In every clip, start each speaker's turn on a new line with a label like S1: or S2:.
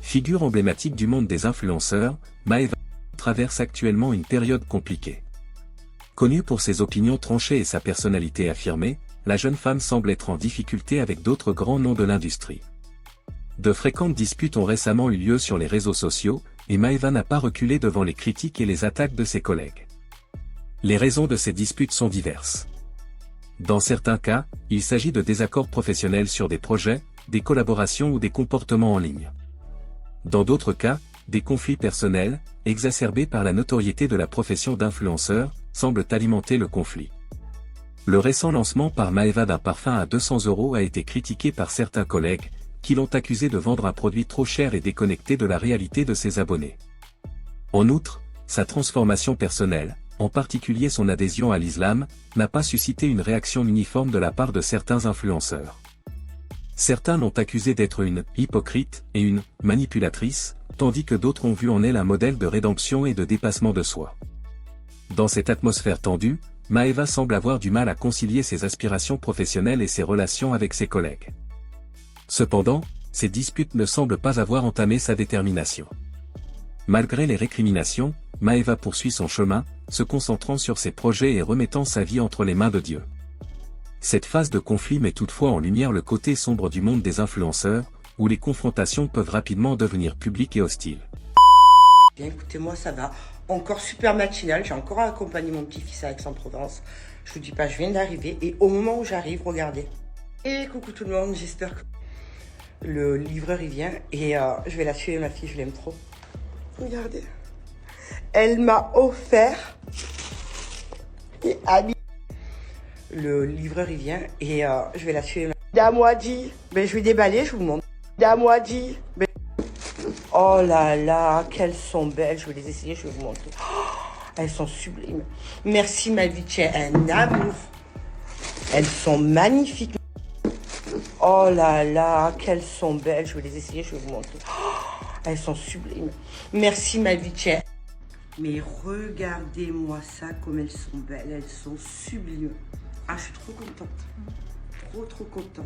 S1: Figure emblématique du monde des influenceurs, Maeva traverse actuellement une période compliquée. Connue pour ses opinions tranchées et sa personnalité affirmée, la jeune femme semble être en difficulté avec d'autres grands noms de l'industrie. De fréquentes disputes ont récemment eu lieu sur les réseaux sociaux, et Maeva n'a pas reculé devant les critiques et les attaques de ses collègues. Les raisons de ces disputes sont diverses. Dans certains cas, il s'agit de désaccords professionnels sur des projets, des collaborations ou des comportements en ligne. Dans d'autres cas, des conflits personnels, exacerbés par la notoriété de la profession d'influenceur, semblent alimenter le conflit. Le récent lancement par Maeva d'un parfum à 200 € a été critiqué par certains collègues, qui l'ont accusé de vendre un produit trop cher et déconnecté de la réalité de ses abonnés. En outre, sa transformation personnelle, en particulier son adhésion à l'islam, n'a pas suscité une réaction uniforme de la part de certains influenceurs. Certains l'ont accusée d'être une hypocrite et une manipulatrice, tandis que d'autres ont vu en elle un modèle de rédemption et de dépassement de soi. Dans cette atmosphère tendue, Maeva semble avoir du mal à concilier ses aspirations professionnelles et ses relations avec ses collègues. Cependant, ces disputes ne semblent pas avoir entamé sa détermination. Malgré les récriminations, Maeva poursuit son chemin, se concentrant sur ses projets et remettant sa vie entre les mains de Dieu. Cette phase de conflit met toutefois en lumière le côté sombre du monde des influenceurs, où les confrontations peuvent rapidement devenir publiques et hostiles.
S2: Bien écoutez, moi ça va, encore super matinal, j'ai encore accompagné mon petit-fils à Aix-en-Provence. Je vous dis pas, je viens d'arriver et au moment où j'arrive, regardez. Et coucou tout le monde, j'espère que le livreur il vient et je vais la tuer, ma fille, je l'aime trop. Regardez. Elle m'a offert et Annie. Le livreur il vient et je vais la tuer. Damouadi, ben je vais déballer, je vous montre. Damouadi, ben... oh là là, qu'elles sont belles, je vais les essayer, je vais vous montrer. Oh, elles sont sublimes. Merci ma vie, tu es un amour. Elles sont magnifiques. Oh là là, qu'elles sont belles, je vais les essayer, je vais vous montrer. Oh, elles sont sublimes. Merci ma vie, tu es... Mais regardez-moi ça, comme elles sont belles, elles sont sublimes. Ah, je suis trop contente. Trop contente.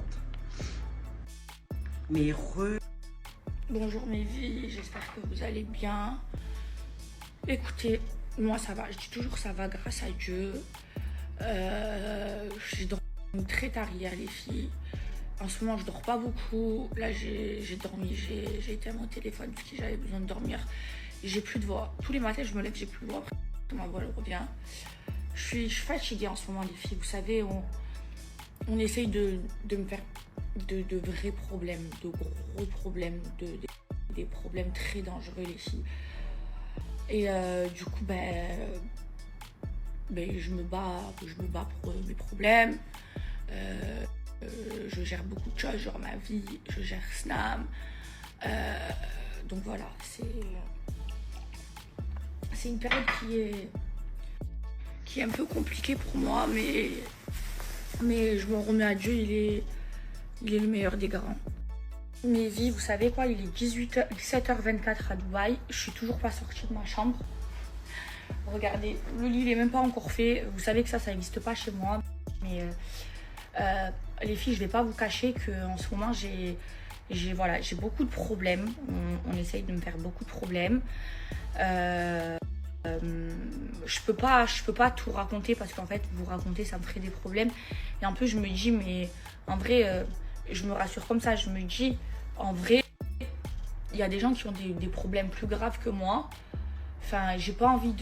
S2: Mais
S3: Bonjour mes vies, j'espère que vous allez bien. Écoutez, moi ça va, je dis toujours ça va grâce à Dieu. J'ai dormi très tard hier les filles. En ce moment je dors pas beaucoup. Là j'ai dormi, j'ai été à mon téléphone parce que j'avais besoin de dormir. J'ai plus de voix. Tous les matins je me lève, j'ai plus de voix. Après ma voix elle revient. Je suis fatiguée en ce moment les filles. Vous savez, on essaye de me faire de vrais problèmes, de gros problèmes, des problèmes très dangereux les filles. Et du coup je me bats pour mes problèmes. Je gère beaucoup de choses, genre ma vie, je gère Snam. Donc voilà, c'est une période qui est un peu compliquée pour moi, mais je m'en remets à Dieu, il est le meilleur des garants. Mes vies, vous savez quoi, il est 17h24 à Dubaï, je suis toujours pas sortie de ma chambre. Regardez, le lit il est même pas encore fait, vous savez que ça n'existe pas chez moi, mais les filles, je vais pas vous cacher qu'en ce moment j'ai beaucoup de problèmes, on essaye de me faire beaucoup de problèmes. Je peux pas tout raconter parce qu'en fait vous raconter ça me ferait des problèmes et en plus je me dis mais en vrai je me rassure comme ça, je me dis en vrai il y a des gens qui ont des problèmes plus graves que moi. Enfin j'ai pas envie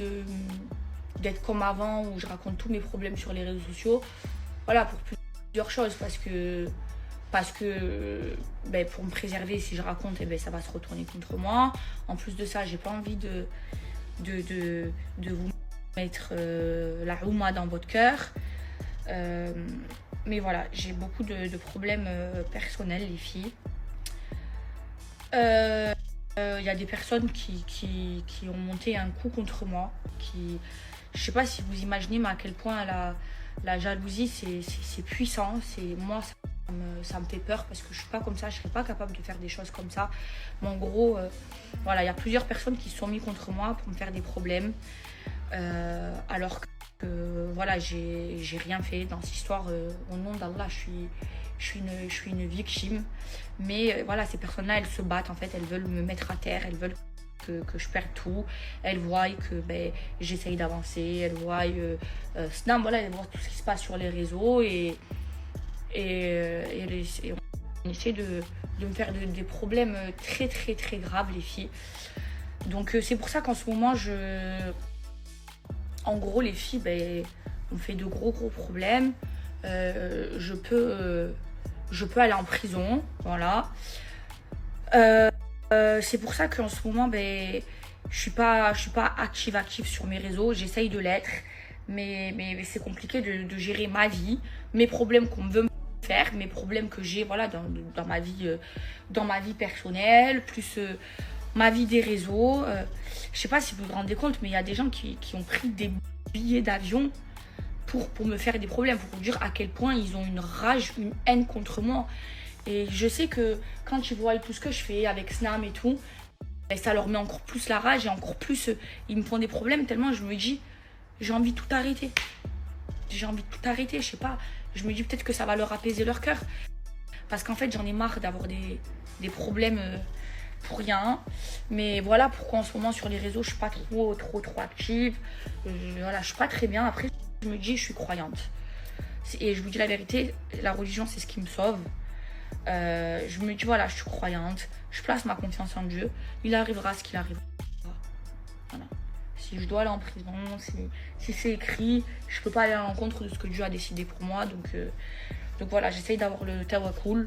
S3: d'être comme avant où je raconte tous mes problèmes sur les réseaux sociaux, voilà, pour plusieurs choses, parce que pour me préserver, si je raconte ça va se retourner contre moi. En plus de ça j'ai pas envie de vous mettre la rouma dans votre cœur. Mais voilà, j'ai beaucoup de problèmes personnels, les filles. Il y a des personnes qui ont monté un coup contre moi. Je sais pas si vous imaginez, mais à quel point la jalousie, c'est puissant. Moi, ça me fait peur parce que je suis pas comme ça, je serais pas capable de faire des choses comme ça. Mais en gros, voilà, il y a plusieurs personnes qui se sont mis contre moi pour me faire des problèmes, alors que voilà, j'ai rien fait dans cette histoire. Au nom d'Allah, je je suis une victime. Mais voilà, ces personnes-là, elles se battent en fait, elles veulent me mettre à terre, elles veulent que je perde tout. Elles voient que j'essaye d'avancer, elles voient Snap, voilà, elles voient tout ce qui se passe sur les réseaux et on essaie de me faire des problèmes très très très graves, les filles. Donc c'est pour ça qu'en ce moment, en gros, les filles, on fait de gros problèmes. Je peux aller en prison, voilà. C'est pour ça qu'en ce moment, je suis pas active sur mes réseaux. J'essaye de l'être, mais c'est compliqué de gérer ma vie, mes problèmes qu'on veut me faire, mes problèmes que j'ai, voilà, dans ma vie personnelle, plus ma vie des réseaux. Je sais pas si vous vous rendez compte, mais il y a des gens qui ont pris des billets d'avion pour me faire des problèmes, pour vous dire à quel point ils ont une rage, une haine contre moi. Et je sais que quand ils voient tout ce que je fais avec Snam et tout, ça leur met encore plus la rage et encore plus, ils me font des problèmes tellement je me dis, j'ai envie de tout arrêter. J'ai envie de tout arrêter, je sais pas. Je me dis peut-être que ça va leur apaiser leur cœur. Parce qu'en fait, j'en ai marre d'avoir des problèmes pour rien. Mais voilà pourquoi en ce moment sur les réseaux, je suis pas trop active. Voilà, je suis pas très bien. Après, je me dis, je suis croyante. Et je vous dis la vérité, la religion, c'est ce qui me sauve. Je me dis, voilà, je suis croyante. Je place ma confiance en Dieu. Il arrivera ce qu'il arrivera. Voilà. Si je dois aller en prison, si c'est écrit, je peux pas aller à l'encontre de ce que Dieu a décidé pour moi. Donc voilà, j'essaye d'avoir le tawakkul.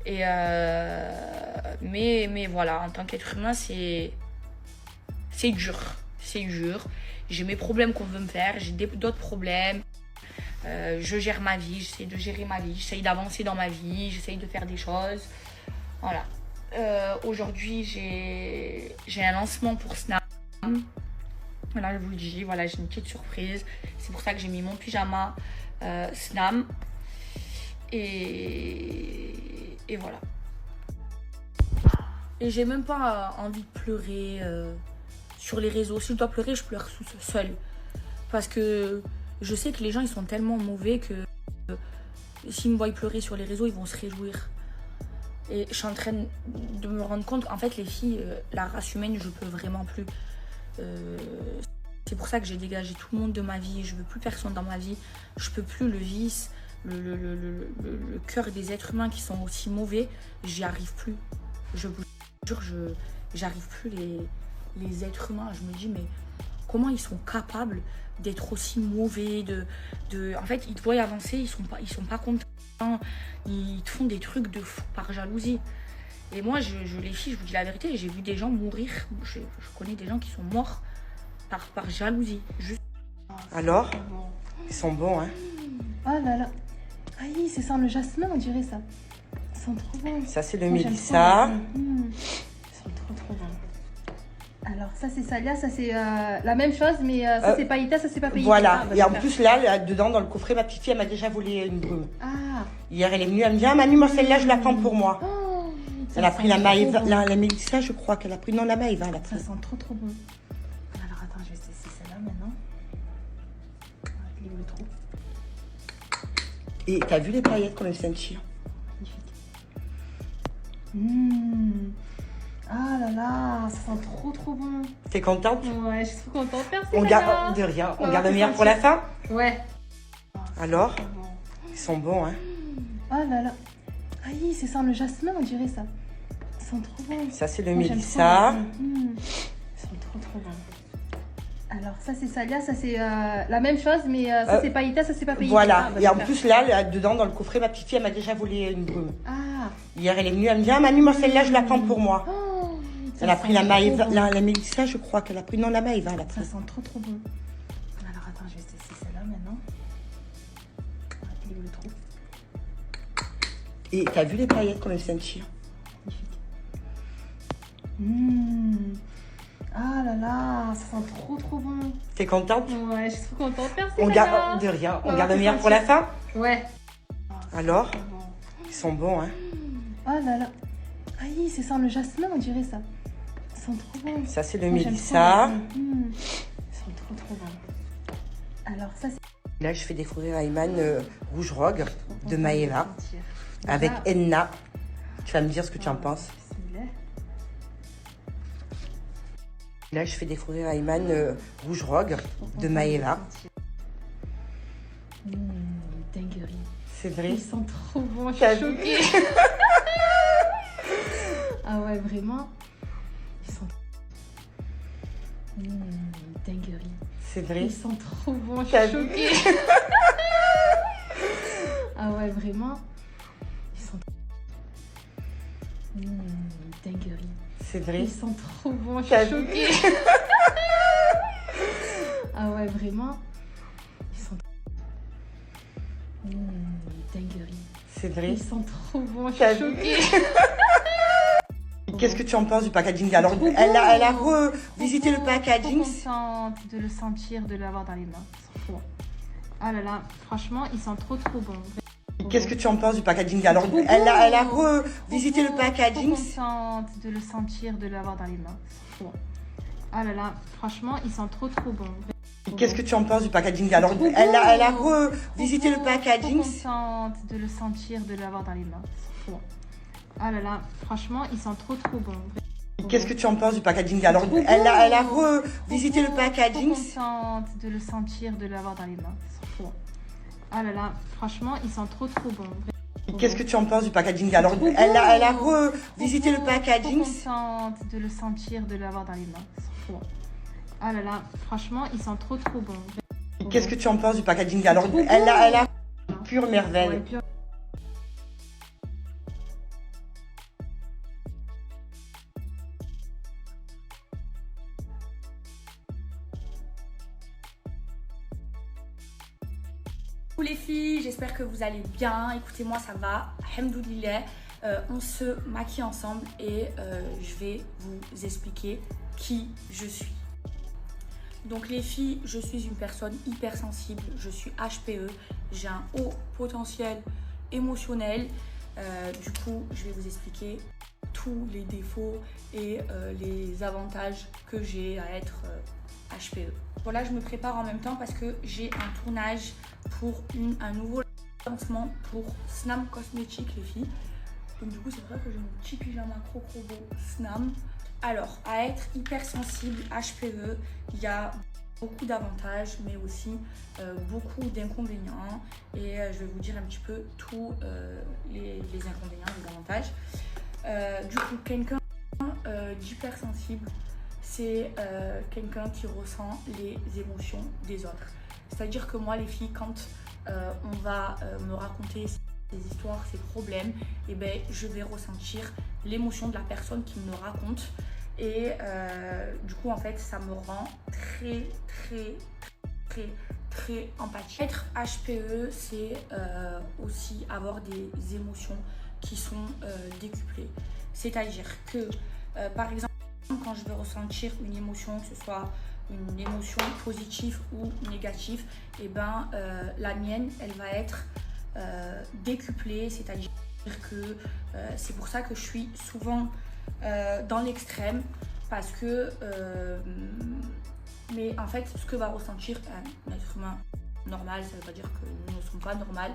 S3: Et mais voilà, en tant qu'être humain, c'est dur. C'est dur. J'ai mes problèmes qu'on veut me faire, j'ai d'autres problèmes. Je gère ma vie, j'essaie de gérer ma vie, j'essaie d'avancer dans ma vie, j'essaie de faire des choses. Voilà. Aujourd'hui, j'ai un lancement pour Snam. Voilà, je vous le dis, voilà, j'ai une petite surprise. C'est pour ça que j'ai mis mon pyjama Snam. Et voilà. Et j'ai même pas envie de pleurer sur les réseaux. Si je dois pleurer, je pleure seule. Parce que je sais que les gens, ils sont tellement mauvais que s'ils me voient pleurer sur les réseaux, ils vont se réjouir. Et je suis en train de me rendre compte, en fait, les filles, la race humaine, je peux vraiment plus. C'est pour ça que j'ai dégagé tout le monde de ma vie. Je veux plus personne dans ma vie. Je peux plus le vice, le cœur des êtres humains qui sont aussi mauvais. J'y arrive plus. Je vous jure, j'arrive plus les êtres humains. Je me dis, mais comment ils sont capables d'être aussi mauvais, en fait, ils te voient avancer, ils sont pas contents, ils te font des trucs de fou par jalousie. Et moi, les filles, je vous dis la vérité, j'ai vu des gens mourir, je connais des gens qui sont morts par jalousie.
S2: Alors, ils sont bons, hein.
S4: Oh là là, aïe, c'est ça le jasmin, on dirait ça. Ils sont trop bons.
S2: Ça, c'est le mélissa.
S4: Ils sont trop bons. Alors ça c'est Salia, ça c'est la même chose, mais ça c'est Païta, ça c'est pas Païta.
S2: Voilà, et en plus là, dedans dans le coffret, ma petite fille elle m'a déjà volé une brume.
S4: Ah.
S2: Hier elle est venue, elle me dit, ah Manu, moi celle-là je la prends pour moi.
S4: Oh,
S2: elle a pris la Maïva, la mélissa je crois qu'elle a pris, non la Maïva elle a pris.
S4: Ça sent trop bon. Alors attends, je vais essayer celle-là maintenant. Il est où le trou?
S2: Et t'as vu les paillettes comme elles scintillent?
S4: Magnifique. Ah là là, ça sent trop bon.
S2: T'es contente?
S4: Ouais, je suis trop contente. Merci.
S2: On garde de rien, on garde le meilleur pour la fin?
S4: Ouais.
S2: Alors, ils sont bons, hein.
S4: Oh là là. Aïe, c'est ça le jasmin, on dirait ça. Ils sont trop bons.
S2: Ça c'est le mélissa.
S4: Ils sont trop bons. Alors ça c'est Salia, ça c'est la même chose, mais ça c'est Païta, ça c'est pas Païta.
S2: Voilà, et en plus là, dedans dans le coffret, ma petite fille elle m'a déjà volé une brume.
S4: Ah. Hier
S2: elle est venue, elle me dit, ah Manu, moi celle-là je la prends pour moi.
S4: Oh,
S2: elle a pris la Maïva, la mélissa je crois qu'elle a pris, non la Maïva elle a pris.
S4: Ça sent trop bon. Alors attends, je vais essayer celle-là maintenant. Il est où le trou?
S2: Et t'as vu les paillettes comme elles scintillent?
S4: Magnifique. Ah là là, ça sent trop bon.
S2: T'es contente?
S4: Ouais, je suis trop contente. Merci.
S2: On garde de rien, on garde le meilleur pour la fin?
S4: Ouais.
S2: Alors, ils sont bons, hein.
S4: Oh là là. Aïe, c'est ça le jasmin, on dirait ça. Ils sont trop bons.
S2: Ça c'est le mélissa.
S4: Ils sont trop bons. Alors ça c'est
S2: Là, je fais découvrir Ayman Rouge Rogue de Maëva avec Enna. Tu vas me dire ce que tu en penses. Là, je fais découvrir Ayman Rouge Rogue de Maëva.
S4: Dinguerie.
S2: C'est vrai.
S4: Ils sont trop bons, je suis choquée. Ah ouais, vraiment. Ils sont... dinguerie.
S2: C'est vrai.
S4: Ils sont trop bons, je suis choquée. Ah ouais, vraiment. Ils sont... dinguerie.
S2: C'est vrai.
S4: Ils sont trop bons, je suis choquée. Ah ouais, vraiment. Ils sont... dinguerie.
S2: C'est vrai.
S4: Ils sont trop bons, je suis choquée.
S2: Qu'est-ce que tu en penses du packaging? Alors, elle a revisité le packaging.
S4: Je suis contente de le sentir, de l'avoir dans les mains. Ils sont trop bons. Ah là là, franchement, ils sont trop bons.
S2: Qu'est-ce que tu en penses du packaging? Alors, elle a revisité le packaging.
S4: Je suis contente de le sentir, de l'avoir dans les mains. Ils sont trop bons. Ah là là, franchement, ils sont trop bons.
S2: Qu'est-ce que tu en penses du packaging? Alors, elle a revisité le packaging.
S4: Je suis contente de le sentir, de l'avoir dans les mains. Ils sont trop bons. Ah là là, franchement, ils sont trop bons.
S2: Qu'est-ce que tu en penses du packaging? Alors, elle a revisité le packaging.
S4: Je suis contente de le sentir, de l'avoir dans les mains. Ils sont trop bons. Ah là là, franchement, ils sont trop bons.
S2: Qu'est-ce que tu en penses du packaging? Alors, elle a revisité le packaging.
S4: Je suis contente de le sentir, de l'avoir dans les mains. Ils sont trop bons. Ah là là, franchement, ils sont trop bons.
S2: Qu'est-ce que tu en penses du packaging? Alors, elle a pure merveille.
S4: Ouais, pure.
S3: Coucou les filles, j'espère que vous allez bien. Écoutez, moi ça va, alhamdoulilah. On se maquille ensemble et je vais vous expliquer qui je suis. Donc les filles, je suis une personne hypersensible, je suis HPE, j'ai un haut potentiel émotionnel. Du coup, je vais vous expliquer tous les défauts et les avantages que j'ai à être HPE. Voilà, je me prépare en même temps parce que j'ai un tournage pour un nouveau lancement pour Snam Cosmetics les filles. Donc du coup c'est vrai que j'ai mon petit pyjama Crocrobo Snam. Alors à être hypersensible HPE, il y a beaucoup d'avantages mais aussi beaucoup d'inconvénients et je vais vous dire un petit peu tous les inconvénients, les avantages. Du coup quelqu'un d'hypersensible, c'est quelqu'un qui ressent les émotions des autres. C'est-à-dire que moi les filles, quand on va me raconter ces histoires, ces problèmes, et ben, je vais ressentir l'émotion de la personne qui me le raconte. Et du coup en fait ça me rend très empathique. Être HPE, c'est aussi avoir des émotions qui sont décuplées. C'est-à-dire que par exemple, quand je vais ressentir une émotion, que ce soit une émotion positive ou négative, et ben la mienne, elle va être décuplée, c'est-à-dire que c'est pour ça que je suis souvent dans l'extrême, parce que mais en fait ce que va ressentir un être humain normal, ça veut pas dire que nous ne sommes pas normales,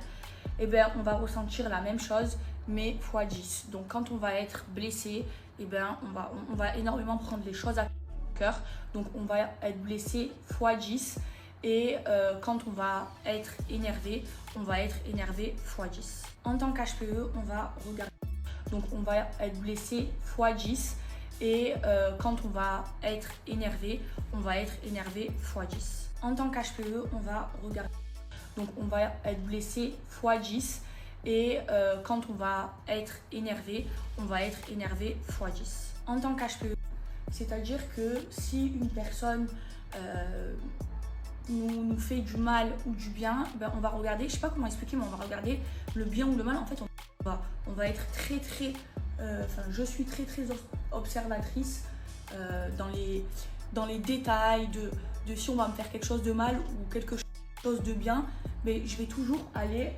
S3: et ben on va ressentir la même chose mais x 10. Donc quand on va être blessé, et ben on va énormément prendre les choses à cœur, donc on va être blessé x 10 et quand on va être énervé, on va être énervé x 10. En tant qu'HPE, on va regarder, donc on va être blessé x 10 et quand on va être énervé, on va être énervé x 10. En tant qu'HPE, on va regarder, donc on va être blessé x 10 et quand on va être énervé, on va être énervé x 10. En tant qu'HPE, c'est-à-dire que si une personne nous fait du mal ou du bien, ben on va regarder, je sais pas comment expliquer, mais on va regarder le bien ou le mal. En fait, on va être très je suis très observatrice dans les détails de si on va me faire quelque chose de mal ou quelque chose de bien, mais je vais toujours aller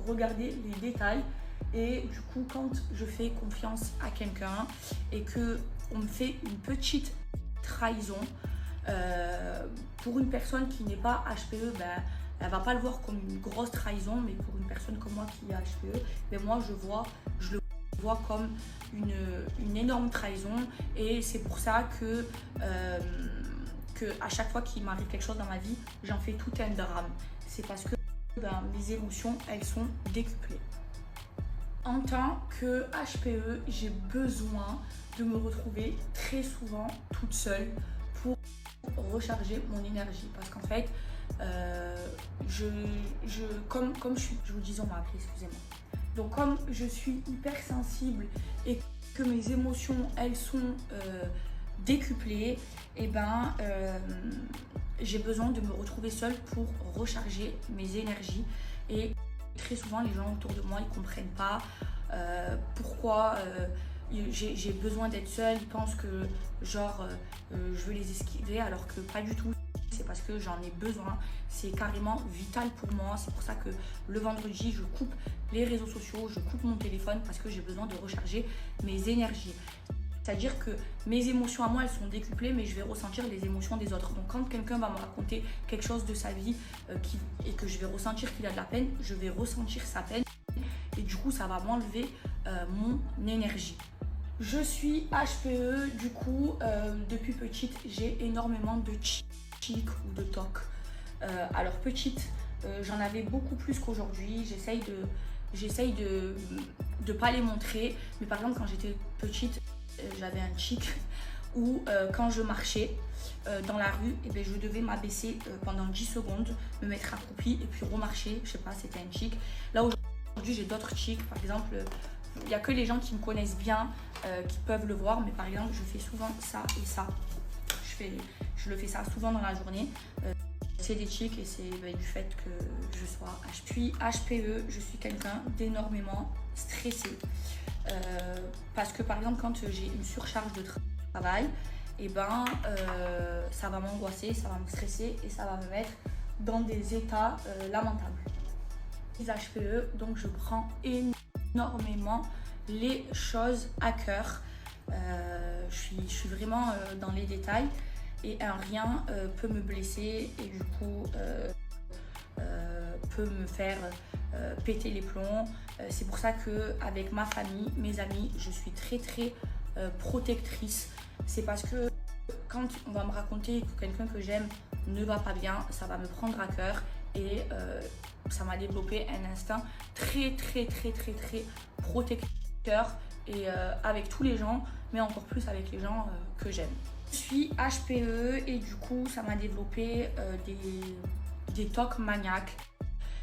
S3: regarder les détails. Et du coup, quand je fais confiance à quelqu'un et que on me fait une petite trahison, pour une personne qui n'est pas HPE, ben, elle va pas le voir comme une grosse trahison, mais pour une personne comme moi qui est HPE, mais moi je le vois comme une énorme trahison. Et c'est pour ça que à chaque fois qu'il m'arrive quelque chose dans ma vie, j'en fais tout un drame. C'est parce que mes émotions, elles sont décuplées. En tant que HPE, j'ai besoin de me retrouver très souvent toute seule pour recharger mon énergie. Parce qu'en fait, comme je vous disais, on m'a appelé, excusez-moi. Donc comme je suis hypersensible et que mes émotions, elles sont décuplées, et j'ai besoin de me retrouver seule pour recharger mes énergies. Et très souvent, les gens autour de moi, ils ne comprennent pas pourquoi j'ai besoin d'être seule. Ils pensent que je veux les esquiver, alors que pas du tout. C'est parce que j'en ai besoin. C'est carrément vital pour moi. C'est pour ça que le vendredi, je coupe les réseaux sociaux, je coupe mon téléphone parce que j'ai besoin de recharger mes énergies. C'est-à-dire que mes émotions à moi, elles sont décuplées, mais je vais ressentir les émotions des autres. Donc quand quelqu'un va me raconter quelque chose de sa vie et que je vais ressentir qu'il a de la peine, je vais ressentir sa peine. Et du coup, ça va m'enlever mon énergie. Je suis HPE, du coup, depuis petite, j'ai énormément de tics ou de tocs. Alors petite, j'en avais beaucoup plus qu'aujourd'hui. J'essaye de pas les montrer. Mais par exemple, quand j'étais petite, j'avais un tic où quand je marchais dans la rue, je devais m'abaisser pendant 10 secondes, me mettre accroupie et puis remarcher. Je sais pas, c'était un tic. Là aujourd'hui, j'ai d'autres tics. Par exemple, il n'y a que les gens qui me connaissent bien qui peuvent le voir. Mais par exemple, je fais souvent ça et ça. Je le fais ça souvent dans la journée. C'est des tics et c'est du fait que je sois HPE. Je suis quelqu'un d'énormément stressé. Parce que par exemple, quand j'ai une surcharge de travail, ça va m'angoisser, ça va me stresser et ça va me mettre dans des états lamentables. Les HPE, donc je prends énormément les choses à cœur. Je suis vraiment dans les détails et un rien peut me blesser et du coup peut me faire péter les plombs. C'est pour ça qu'avec ma famille, mes amis, je suis très très protectrice. C'est parce que quand on va me raconter que quelqu'un que j'aime ne va pas bien, ça va me prendre à cœur et ça m'a développé un instinct très très très très très protecteur et avec tous les gens, mais encore plus avec les gens que j'aime. Je suis HPE et du coup ça m'a développé des tocs maniaques.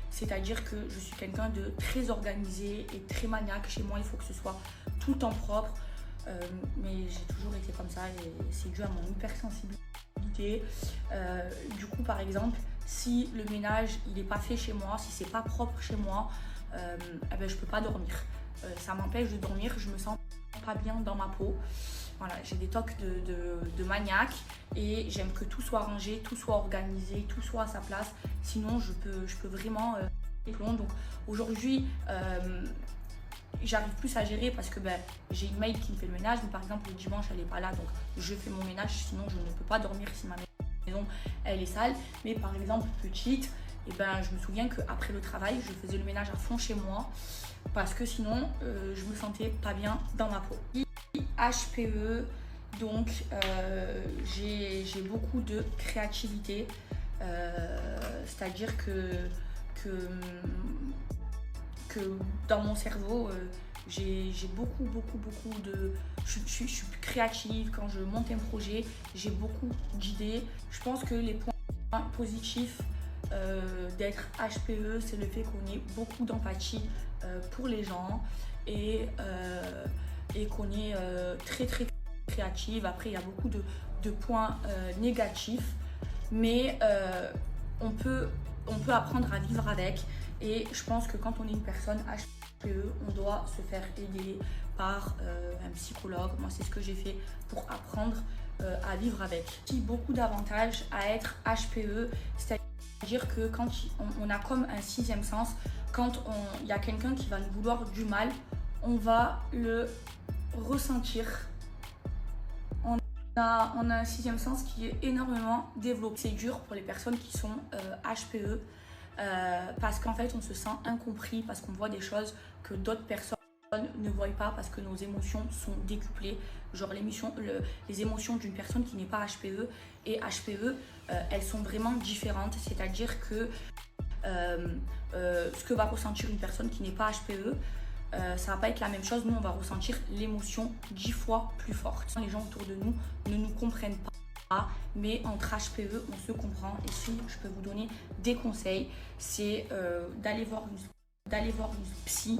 S3: C'est-à-dire que je suis quelqu'un de très organisé et très maniaque. Chez moi, il faut que ce soit tout le temps propre. Mais j'ai toujours été comme ça et c'est dû à mon hypersensibilité. Du coup, par exemple, si le ménage il n'est pas fait chez moi, si c'est pas propre chez moi, je peux pas dormir. Ça m'empêche de dormir, je me sens pas bien dans ma peau. Voilà, j'ai des tocs de maniaque et j'aime que tout soit rangé, tout soit organisé, tout soit à sa place. Sinon, je peux vraiment plomb. Donc aujourd'hui, j'arrive plus à gérer parce que j'ai une maid qui me fait le ménage. Mais par exemple, le dimanche, elle n'est pas là, donc je fais mon ménage. Sinon, je ne peux pas dormir si ma maison elle est sale. Mais par exemple, petite, je me souviens qu'après le travail, je faisais le ménage à fond chez moi parce que sinon, je me sentais pas bien dans ma peau. HPE, donc j'ai beaucoup de créativité, c'est-à-dire que dans mon cerveau, j'ai beaucoup de... Je suis créative, quand je monte un projet, j'ai beaucoup d'idées. Je pense que les points positifs d'être HPE, c'est le fait qu'on ait beaucoup d'empathie pour les gens et qu'on est très très créative. Après, il y a beaucoup de points négatifs, mais on peut apprendre à vivre avec. Et je pense que quand on est une personne HPE, on doit se faire aider par un psychologue. Moi, c'est ce que j'ai fait pour apprendre à vivre avec. Il y a beaucoup d'avantages à être HPE, c'est-à-dire que quand on a comme un sixième sens, quand il y a quelqu'un qui va nous vouloir du mal, on va le ressentir. On a un sixième sens qui est énormément développé. C'est dur pour les personnes qui sont HPE parce qu'en fait on se sent incompris, parce qu'on voit des choses que d'autres personnes ne voient pas, parce que nos émotions sont décuplées. Genre les émotions d'une personne qui n'est pas HPE et HPE, elles sont vraiment différentes. C'est-à-dire que ce que va ressentir une personne qui n'est pas HPE, ça va pas être la même chose. Nous, on va ressentir l'émotion 10 fois plus forte. Les gens autour de nous ne nous comprennent pas, mais entre HPE, on se comprend. Et si je peux vous donner des conseils, c'est d'aller voir une psy,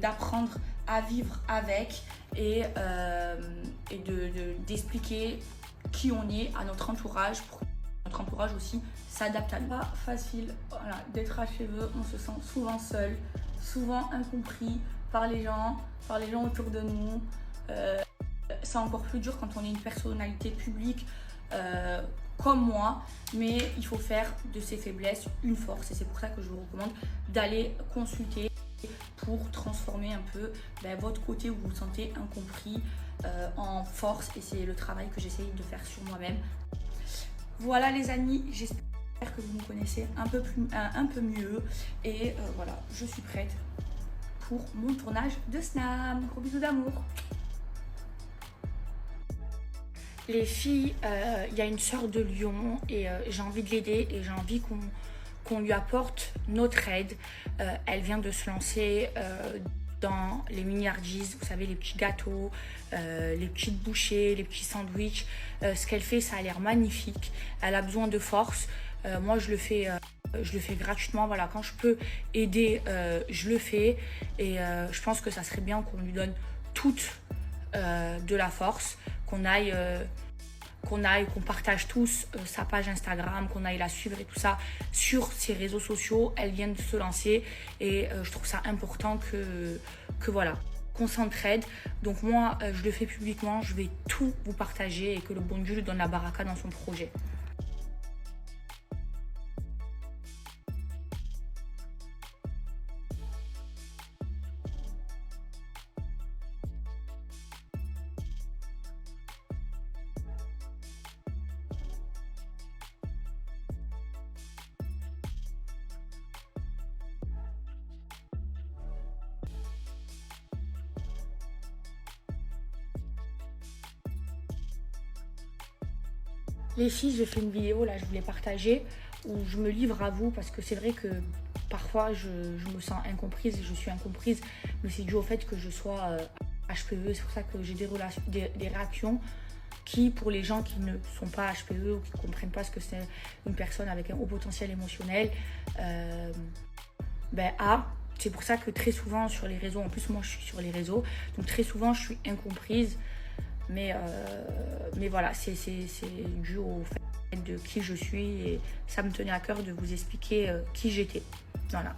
S3: d'apprendre à vivre avec et d'expliquer qui on est à notre entourage pour que notre entourage aussi s'adapte à nous. Pas facile, voilà, d'être HPE, on se sent souvent seul, souvent incompris par les gens autour de nous. C'est encore plus dur quand on est une personnalité publique comme moi, mais il faut faire de ses faiblesses une force et c'est pour ça que je vous recommande d'aller consulter pour transformer un peu votre côté où vous vous sentez incompris en force, et c'est le travail que j'essaye de faire sur moi-même. Voilà les amis, j'espère que vous me connaissez un peu mieux et voilà, je suis prête pour mon tournage de Snap. Gros bisous d'amour. Les filles, il y a une sœur de Lyon et j'ai envie de l'aider et j'ai envie qu'on lui apporte notre aide. Elle vient de se lancer dans les miniardises, vous savez, les petits gâteaux, les petites bouchées, les petits sandwichs. Ce qu'elle fait, ça a l'air magnifique. Elle a besoin de force. Moi, je le fais gratuitement. Voilà, quand je peux aider, je le fais. Et je pense que ça serait bien qu'on lui donne toute de la force, qu'on partage tous sa page Instagram, qu'on aille la suivre et tout ça sur ses réseaux sociaux. Elle vient de se lancer et je trouve ça important que voilà, qu'on s'entraide. Donc moi, je le fais publiquement, je vais tout vous partager et que le bon Dieu lui donne la baraka dans son projet. Les filles, j'ai fait une vidéo, là je voulais partager, où je me livre à vous parce que c'est vrai que parfois je me sens incomprise et je suis incomprise, mais c'est dû au fait que je sois HPE, c'est pour ça que j'ai des réactions qui, pour les gens qui ne sont pas HPE ou qui ne comprennent pas ce que c'est une personne avec un haut potentiel émotionnel, c'est pour ça que très souvent sur les réseaux, en plus moi je suis sur les réseaux, donc très souvent je suis incomprise. Mais voilà, c'est dû au fait de qui je suis et ça me tenait à cœur de vous expliquer qui j'étais. Voilà.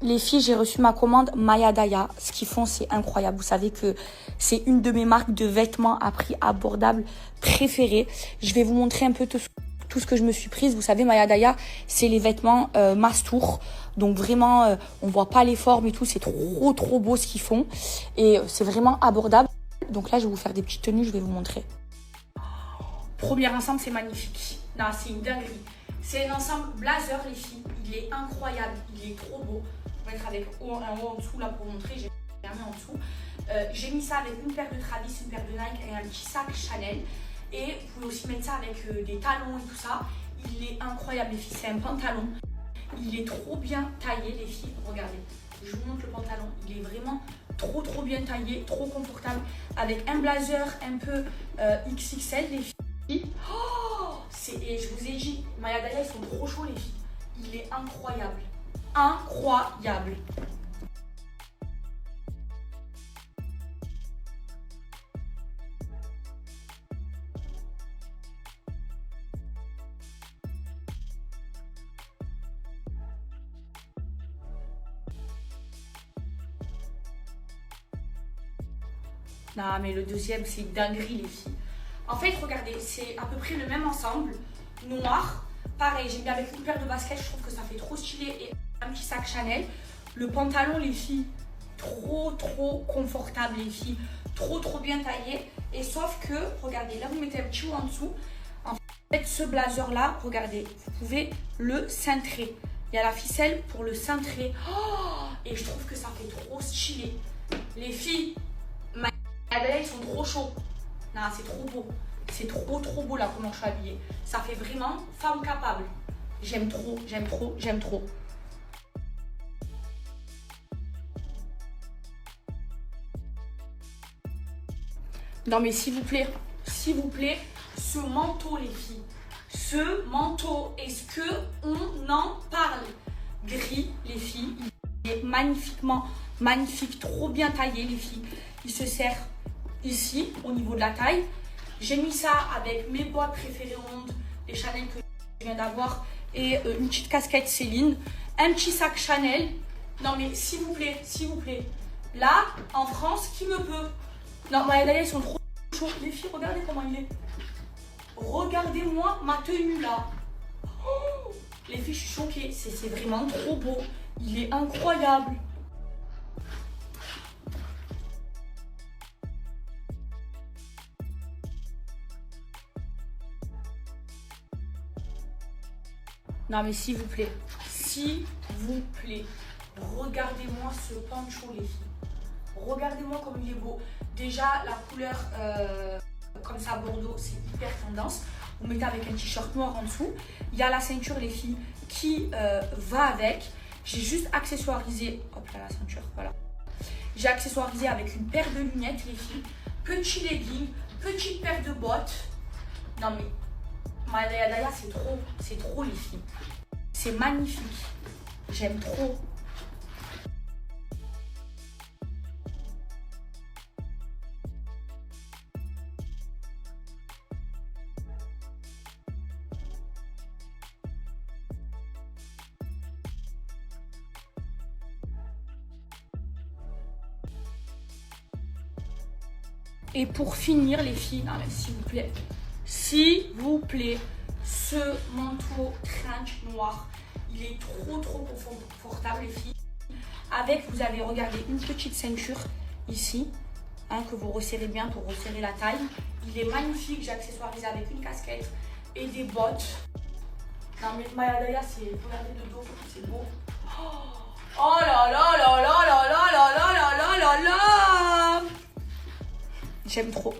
S3: Les filles, j'ai reçu ma commande Maya Daya. Ce qu'ils font, c'est incroyable. Vous savez que c'est une de mes marques de vêtements à prix abordable préférées. Je vais vous montrer un peu tout ce que je me suis prise. Vous savez, Maya Daya, c'est les vêtements Mastour. Donc vraiment, on voit pas les formes et tout. C'est trop beau ce qu'ils font. Et c'est vraiment abordable. Donc là, je vais vous faire des petites tenues. Je vais vous montrer. Premier ensemble, c'est magnifique. Non, c'est une dinguerie. C'est un ensemble blazer, les filles. Il est incroyable. Il est trop beau. Je vais mettre avec un haut en dessous là pour vous montrer. J'ai mis en dessous. J'ai mis ça avec une paire de Travis, une paire de Nike et un petit sac Chanel. Et vous pouvez aussi mettre ça avec des talons et tout ça. Il est incroyable, les filles. C'est un pantalon. Il est trop bien taillé, les filles. Regardez, je vous montre le pantalon. Il est vraiment trop bien taillé, trop confortable. Avec un blazer un peu XXL, les filles. Oh, et je vous ai dit, Maya Daya, ils sont trop chauds, les filles. Il est incroyable. Incroyable. Non, mais le deuxième, c'est une dinguerie, les filles. En fait, regardez, c'est à peu près le même ensemble, noir. Pareil, j'ai mis avec une paire de baskets, je trouve que ça fait trop stylé. Et un petit sac Chanel. Le pantalon, les filles, trop confortable, les filles. Trop bien taillé. Et sauf que, regardez, là, vous mettez un petit haut en dessous. En fait, ce blazer là, regardez, vous pouvez le cintrer. Il y a la ficelle pour le cintrer. Oh, et je trouve que ça fait trop stylé. Les filles, ils sont trop chauds. Non, c'est trop beau. C'est trop beau là comment je suis habillée. Ça fait vraiment femme capable. J'aime trop, j'aime trop, j'aime trop. Non mais s'il vous plaît, ce manteau les filles, ce manteau, est-ce que on en parle? Gris les filles, il est magnifiquement magnifique, trop bien taillé les filles. Il se serre ici au niveau de la taille. J'ai mis ça avec mes bottes préférées au monde, les Chanel que je viens d'avoir et une petite casquette Céline, un petit sac Chanel. Non mais s'il vous plaît, là en France, qui me peut? Non, ils sont trop chauds. Les filles, regardez comment il est. Regardez-moi ma tenue là. Oh, les filles, je suis choquée. C'est vraiment trop beau. Il est incroyable. Non mais s'il vous plaît, regardez-moi ce poncho les filles. Regardez-moi comme il est beau. Déjà la couleur comme ça bordeaux, c'est hyper tendance. Vous mettez avec un t-shirt noir en dessous. Il y a la ceinture les filles qui va avec. J'ai juste accessoirisé, hop là la ceinture, voilà. J'ai accessoirisé avec une paire de lunettes les filles, petit legging, petite paire de bottes. Non mais Daya, c'est trop les filles. C'est magnifique. J'aime trop. Et pour finir les filles, non mais s'il vous plaît, ce manteau trench noir, il est trop confortable les filles. Avec, vous avez regardé une petite ceinture ici, hein, que vous resserrez bien pour resserrer la taille. Il est magnifique, j'ai accessoirisé avec une casquette et des bottes. Non mais Daya, regardez le dos, c'est beau. Oh là là là là là là là là là là là là. J'aime trop.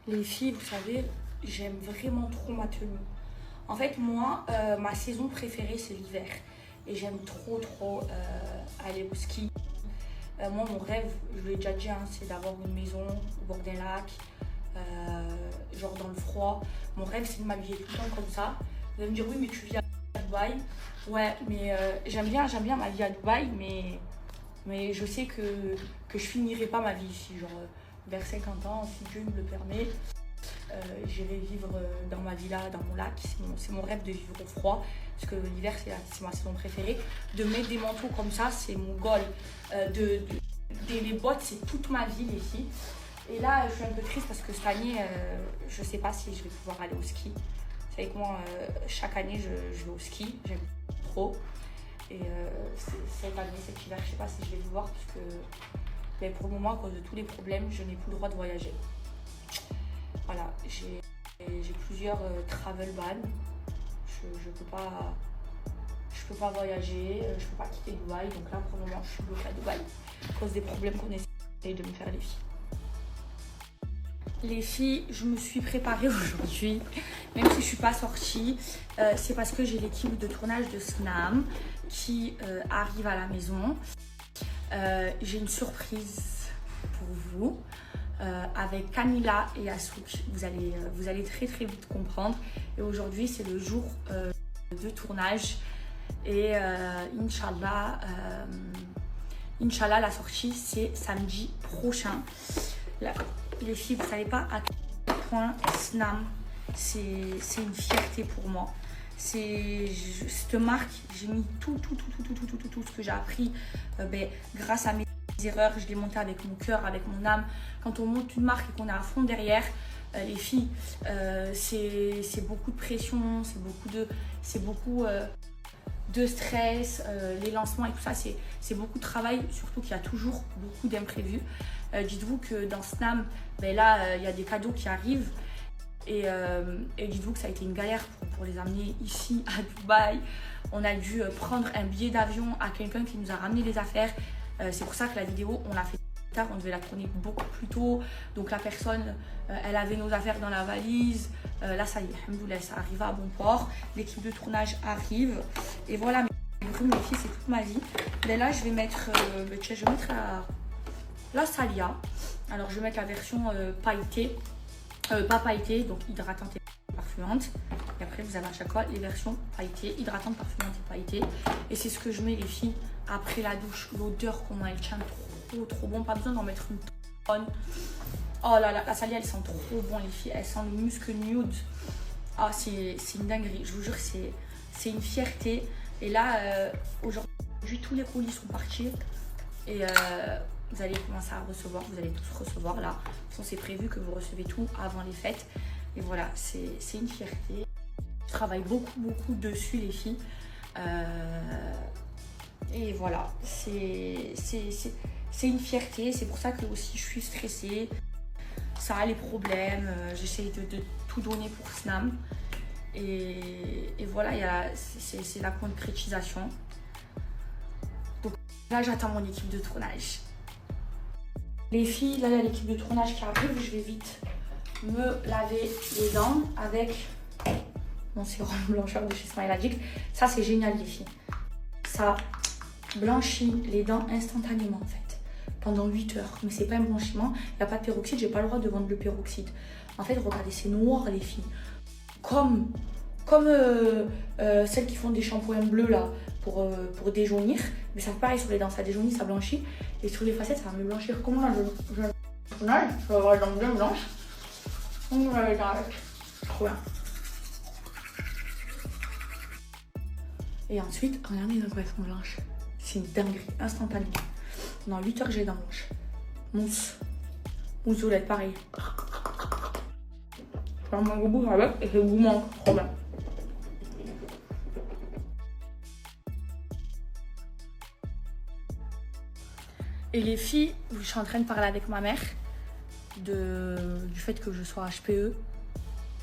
S3: Les filles, vous savez, j'aime vraiment trop ma tenue. En fait, moi, ma saison préférée, c'est l'hiver. Et j'aime trop aller au ski. Moi, mon rêve, je l'ai déjà dit, hein, c'est d'avoir une maison au bord d'un lac, genre dans le froid. Mon rêve, c'est de m'habiller tout le temps comme ça. Vous allez me dire, oui, mais tu vis à Dubaï. Ouais, mais j'aime bien m'habiller à Dubaï, mais je sais que je finirai pas ma vie ici. Genre, vers 50 ans, si Dieu me le permet, j'irai vivre dans ma villa, dans mon lac. C'est mon rêve de vivre au froid, parce que l'hiver, c'est ma saison préférée. De mettre des manteaux comme ça, c'est mon goal. Les bottes, c'est toute ma vie, les filles. Et là, je suis un peu triste parce que cette année, je ne sais pas si je vais pouvoir aller au ski. Vous savez que moi, chaque année, je vais au ski. J'aime trop. Et cette année, cet hiver, je ne sais pas si je vais le voir, parce que mais pour le moment, à cause de tous les problèmes, je n'ai plus le droit de voyager. Voilà, j'ai plusieurs travel ban. Je peux pas voyager, je peux pas quitter Dubaï. Donc là, pour le moment, je suis bloquée à Dubaï à cause des problèmes qu'on essaye de me faire les filles. Les filles, je me suis préparée aujourd'hui, même si je ne suis pas sortie. C'est parce que j'ai l'équipe de tournage de Snam qui arrive à la maison. J'ai une surprise pour vous avec Camilla et Asouk. Vous allez très vite comprendre. Et aujourd'hui, c'est le jour de tournage. Et Inch'Allah, la sortie, c'est samedi prochain. Là, les filles, vous ne savez pas à quel point Snam c'est une fierté pour moi. Cette marque, j'ai mis tout ce que j'ai appris grâce à mes erreurs. Je l'ai monté avec mon cœur, avec mon âme. Quand on monte une marque et qu'on est à fond derrière, les filles, c'est beaucoup de pression, c'est beaucoup de stress, les lancements et tout ça, c'est beaucoup de travail, surtout qu'il y a toujours beaucoup d'imprévus. Dites-vous que dans Snam, là, il y a des cadeaux qui arrivent et dites-vous que ça a été une galère pour les amener ici à Dubaï. On a dû prendre un billet d'avion à quelqu'un qui nous a ramené les affaires. C'est pour ça que la vidéo, on l'a fait tard, on devait la tourner beaucoup plus tôt. Donc la personne, elle avait nos affaires dans la valise. Là, ça y est, alhamdoulilah, ça arrive à bon port. L'équipe de tournage arrive. Et voilà, mes filles, c'est toute ma vie. Mais là, je vais mettre la Salia. Alors, je vais mettre la version pailletée. Pas pailletée, donc hydratante et parfumante. Et après, vous avez à chaque fois les versions pailletées, hydratantes, parfumantes et pailletées. Et c'est ce que je mets, les filles, après la douche. L'odeur qu'on a, elle tient trop bon. Pas besoin d'en mettre une tonne. Oh là là, la Salia, elle sent trop bon, les filles. Elle sent le musc nude. Ah, c'est une dinguerie. Je vous jure, c'est une fierté. Et là, aujourd'hui, tous les colis sont partis. Et vous allez commencer à recevoir. Vous allez tous recevoir là. De toute façon, c'est prévu que vous recevez tout avant les fêtes. Et voilà, c'est une fierté. Je travaille beaucoup dessus, les filles. Et voilà, c'est une fierté. C'est pour ça que aussi je suis stressée. Ça a les problèmes. J'essaye de tout donner pour Snam. Et voilà, c'est la concrétisation. Donc là, j'attends mon équipe de tournage. Les filles, là, il y a l'équipe de tournage qui arrive. Je vais vite me laver les dents avec mon sérum blancheur de chez Smile Addict. Ça, c'est génial, les filles. Ça blanchit les dents instantanément, en fait. Pendant 8 heures. Mais c'est pas un blanchiment. Il n'y a pas de peroxyde. J'ai pas le droit de vendre le peroxyde. En fait, regardez, c'est noir, les filles. Comme celles qui font des shampoings bleus là pour déjaunir. Mais ça pareil sur les dents, ça déjaunit, ça blanchit. Et sur les facettes, ça va me blanchir. Comment là, je vais avoir les dents bien blanches. On va les dents avec. Trop bien. Et ensuite, regardez les dents elles sont blanches. C'est une dinguerie, instantanément. Pendant 8 heures, j'ai les dents blanches. Mousse. Mousse violette, pareil. Je fais un mango bouche avec et c'est vous manque. Trop bien. Et les filles, je suis en train de parler avec ma mère du fait que je sois HPE.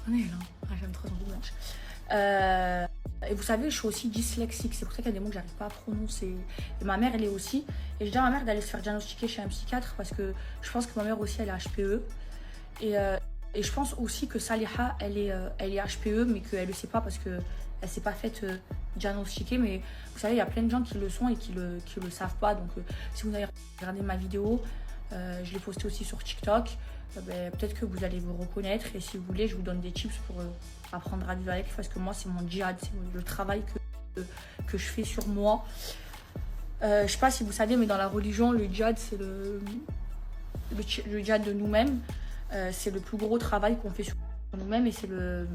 S3: On est là, j'aime trop son goût blanche. Et vous savez, je suis aussi dyslexique, c'est pour ça qu'il y a des mots que j'arrive pas à prononcer. Et ma mère, elle est aussi. Et je dis à ma mère d'aller se faire diagnostiquer chez un psychiatre parce que je pense que ma mère aussi, elle est HPE. Et je pense aussi que Saliha, elle est HPE, mais qu'elle le sait pas parce qu'elle ne s'est pas faite diagnostiquer. Mais vous savez, il y a plein de gens qui le sont et qui le savent pas. Donc, si vous avez regardé ma vidéo, je l'ai postée aussi sur TikTok. Peut-être que vous allez vous reconnaître. Et si vous voulez, je vous donne des tips pour apprendre à vivre avec. Parce que moi, c'est mon djihad. C'est le travail que je fais sur moi. Je sais pas si vous savez, mais dans la religion, le djihad, c'est le djihad de nous-mêmes. C'est le plus gros travail qu'on fait sur nous-mêmes et c'est le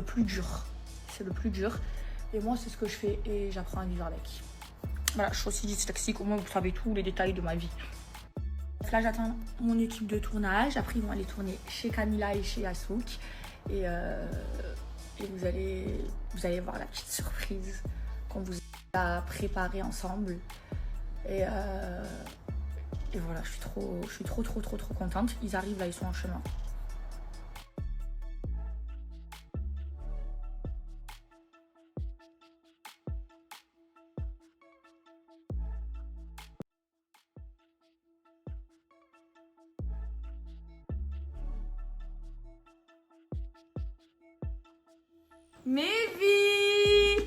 S3: plus dur. C'est le plus dur. Et moi, c'est ce que je fais et j'apprends à vivre avec. Voilà, je suis aussi dyslexique. Au moins, vous savez tous les détails de ma vie. Là, j'attends mon équipe de tournage. Après, ils vont aller tourner chez Camilla et chez Yasouk. Et vous allez voir la petite surprise qu'on vous a préparée ensemble. Et voilà, je suis trop contente. Ils arrivent là, ils sont en chemin. Mes vies!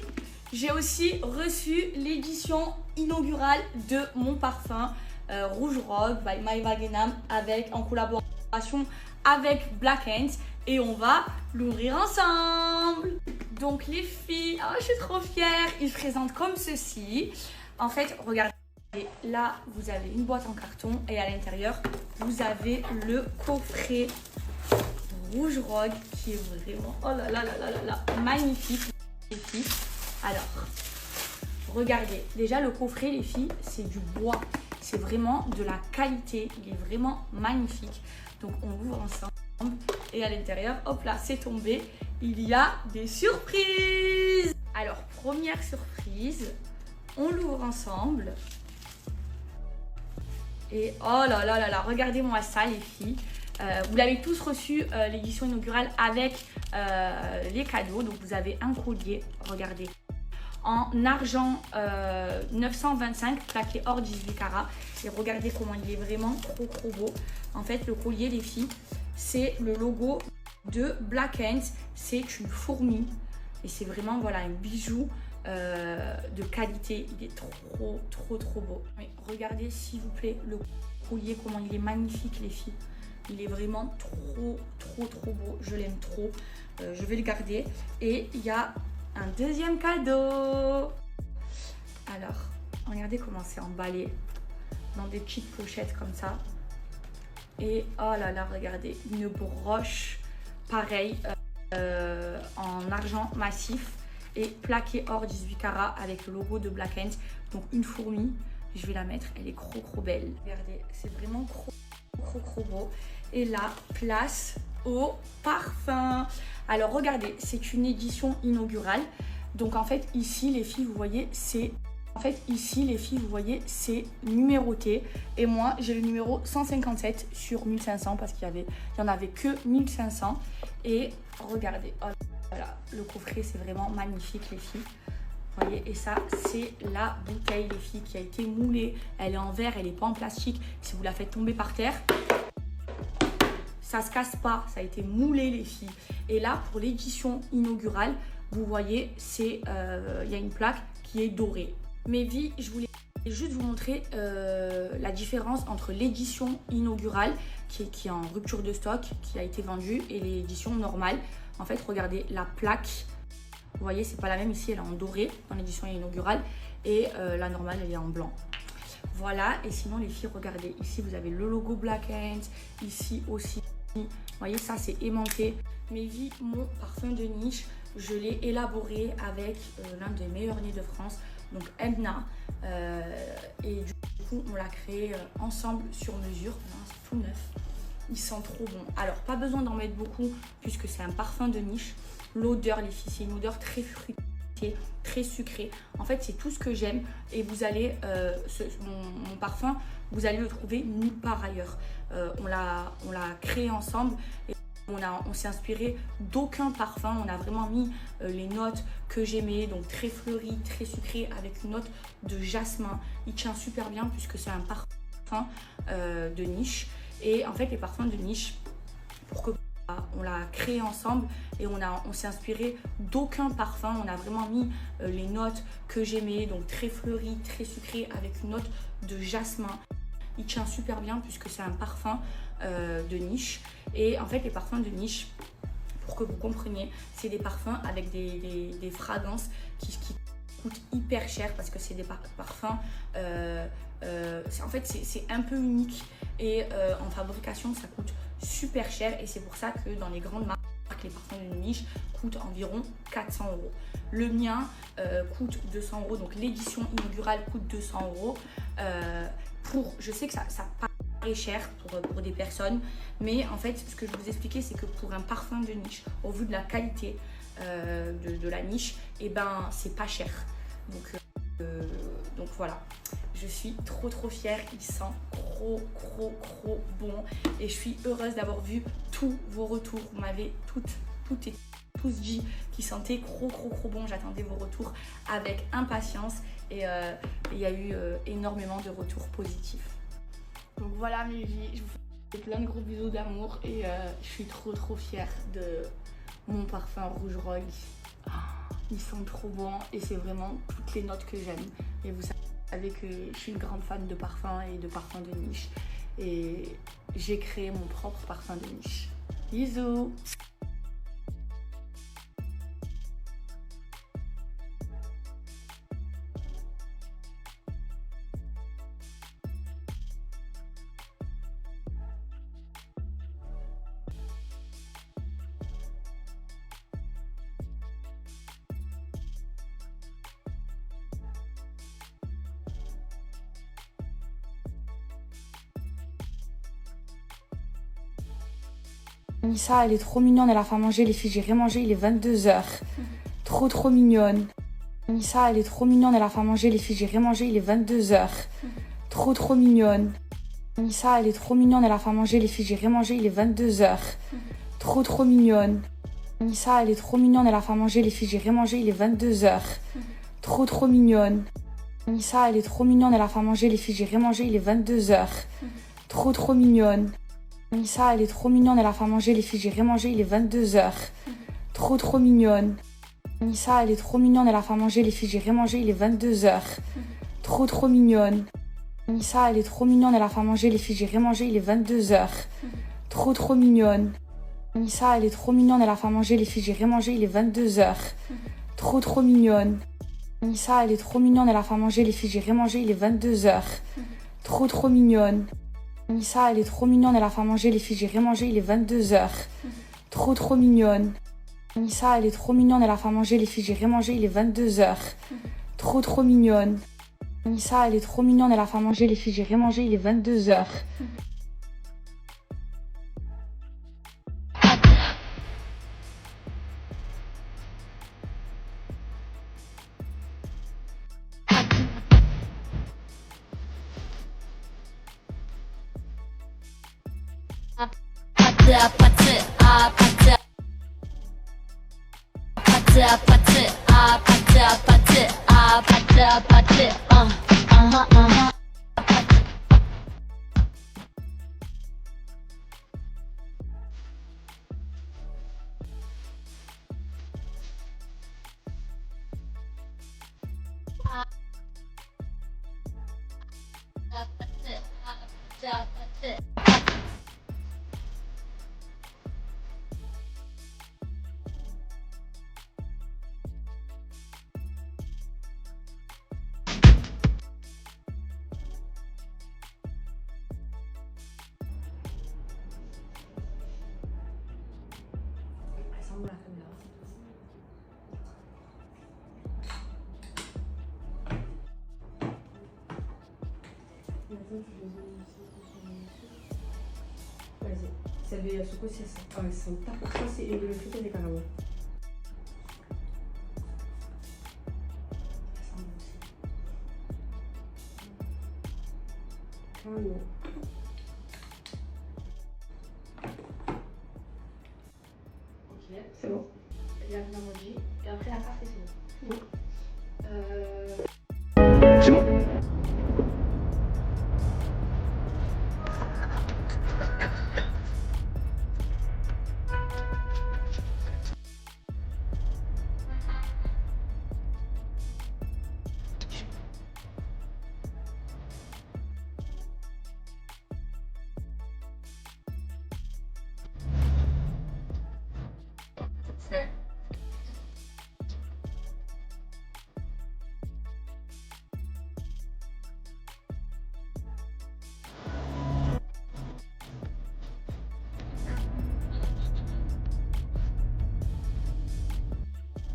S3: J'ai aussi reçu l'édition inaugurale de mon parfum Rouge Rock by Maeva Genam en collaboration avec Black Ants et on va l'ouvrir ensemble. Donc les filles, je suis trop fière. Il se présente comme ceci. En fait, regardez, là vous avez une boîte en carton et à l'intérieur vous avez le coffret rouge rogue qui est vraiment, oh là là là là là là, magnifique les filles. Alors, regardez, déjà le coffret les filles, c'est du bois. C'est vraiment de la qualité, il est vraiment magnifique. Donc on l'ouvre ensemble et à l'intérieur, hop là, c'est tombé. Il y a des surprises. Alors, première surprise, on l'ouvre ensemble. Et oh là là là là, regardez-moi ça les filles. Vous l'avez tous reçu, l'édition inaugurale avec les cadeaux. Donc vous avez un collier, regardez, en argent 925, plaqué or 18 carats. Et regardez comment il est vraiment trop beau. En fait, le collier les filles, c'est le logo de Black Ant. C'est une fourmi. Et c'est vraiment voilà, un bijou de qualité. Il est trop beau. Mais regardez s'il vous plaît le collier, comment il est magnifique les filles. Il est vraiment trop beau. Je l'aime trop. Je vais le garder. Et il y a un deuxième cadeau. Alors, regardez comment c'est emballé dans des petites pochettes comme ça. Et oh là là, regardez, une broche pareil en argent massif et plaqué or 18 carats avec le logo de Black Ant. Donc une fourmi, je vais la mettre, elle est trop belle. Regardez, c'est vraiment trop beau. Et là, place au parfum. Alors regardez, c'est une édition inaugurale. Donc en fait ici les filles, vous voyez, c'est numéroté. Et moi j'ai le numéro 157 sur 1500 parce qu'il y en avait que 1500. Et regardez, oh là là, le coffret c'est vraiment magnifique les filles. Vous voyez, et ça c'est la bouteille les filles qui a été moulée. Elle est en verre, elle n'est pas en plastique. Si vous la faites tomber par terre, ça se casse pas, ça a été moulé les filles. Et là pour l'édition inaugurale, vous voyez, c'est il y a une plaque qui est dorée. Mes vies, je voulais juste vous montrer la différence entre l'édition inaugurale qui est en rupture de stock, qui a été vendue, et l'édition normale. En fait, regardez la plaque. Vous voyez, c'est pas la même ici, elle est en doré dans l'édition inaugurale et la normale, elle est en blanc. Voilà, et sinon les filles, regardez, ici vous avez le logo Black Ant, ici aussi. Vous voyez, ça c'est aimanté. Mes vies, mon parfum de niche, je l'ai élaboré avec l'un des meilleurs nez de France, donc Edna. Et du coup, on l'a créé ensemble sur mesure. C'est tout neuf. Il sent trop bon. Alors, pas besoin d'en mettre beaucoup puisque c'est un parfum de niche. L'odeur, les filles, c'est une odeur très fruitée, très sucrée. En fait, c'est tout ce que j'aime. Et vous allez, mon parfum, vous allez le trouver nulle part ailleurs. On l'a créé ensemble. Et on s'est inspiré d'aucun parfum. On a vraiment mis les notes que j'aimais, donc très fleuri, très sucré, avec une note de jasmin. Il tient super bien puisque c'est un parfum de niche. Et en fait, les parfums de niche, on l'a créé ensemble et on s'est inspiré d'aucun parfum. On a vraiment mis les notes que j'aimais, donc très fleuri, très sucré, avec une note de jasmin. Il tient super bien puisque c'est un parfum de niche. Et en fait, les parfums de niche, pour que vous compreniez, c'est des parfums avec des fragrances qui coûtent hyper cher parce que c'est des parfums, en fait, c'est un peu unique et en fabrication, ça coûte super cher. Et c'est pour ça que dans les grandes marques, les parfums de niche coûtent environ 400 €. Le mien coûte 200 €, donc l'édition inaugurale coûte 200 €. Je sais que ça paraît cher pour des personnes, mais en fait, ce que je vais vous expliquer, c'est que pour un parfum de niche, au vu de la qualité de la niche, et ben c'est pas cher. Donc voilà, je suis trop fière. Il sent trop bon et je suis heureuse d'avoir vu tous vos retours. Vous m'avez tous dit qu'ils sentaient trop bon. J'attendais vos retours avec impatience et il y a eu énormément de retours positifs. Donc voilà mes vies, je vous fais plein de gros bisous d'amour et je suis trop fière de mon parfum rouge rogue. Il sent trop bon et c'est vraiment toutes les notes que j'aime. Et vous savez que je suis une grande fan de parfums et de parfums de niche. Et j'ai créé mon propre parfum de niche. Bisous! Nissa, elle est trop mignonne, elle a fait à manger. Les filles, j'ai rien mangé, il est 22h. Trop mignonne. Nissa, elle est trop mignonne, elle a fait à manger. Les filles, j'ai rien mangé, il est 22h. Trop mignonne. Nissa, elle est trop mignonne, elle a fait à manger. Les filles, j'ai rien mangé, il est 22h. Trop mignonne. Nissa, elle est trop mignonne, elle a fait à manger. Les filles, j'ai rien mangé, il est 22h. Trop mignonne. Nissa, elle est trop mignonne, elle a fait à manger. Les filles, j'ai rien mangé, il est 22h. Trop mignonne. Nissa, elle est trop mignonne, elle a fait à manger. Les filles, j'ai rien mangé, il est 22h. Trop mignonne. Nissa, elle est trop mignonne, elle a fait à manger. Les filles, j'ai rien mangé, il est 22h. Trop mignonne. Nissa, elle est trop mignonne, elle a fait à manger. Les filles, j'ai rien mangé, il est 22h. Trop mignonne. Nissa, elle est trop mignonne, elle a fait à manger. Les filles, j'ai rien mangé, il est 22h. Trop mignonne. Nissa, elle est trop mignonne, elle a fait à manger. Les filles, j'ai rien mangé, il est 22h. Trop mignonne. Nissa, elle est trop mignonne, elle a fait à manger. Les filles, j'ai rien mangé, il est 22h. Trop mignonne. Nissa, elle est trop mignonne, elle a fait à manger. Les filles, j'ai rien mangé, il est 22h. Trop mignonne. Nissa, elle est trop mignonne, elle a fait à manger. Les filles, j'ai rien mangé, il est 22h.
S2: Vas-y, celle de Yasuko, c'est ça. Ah, c'est ça, c'est le fruit des caramels. Non. Ok, c'est bon. Il y a l'emoji et après la carte, c'est bon.
S5: C'est bon.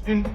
S5: Une.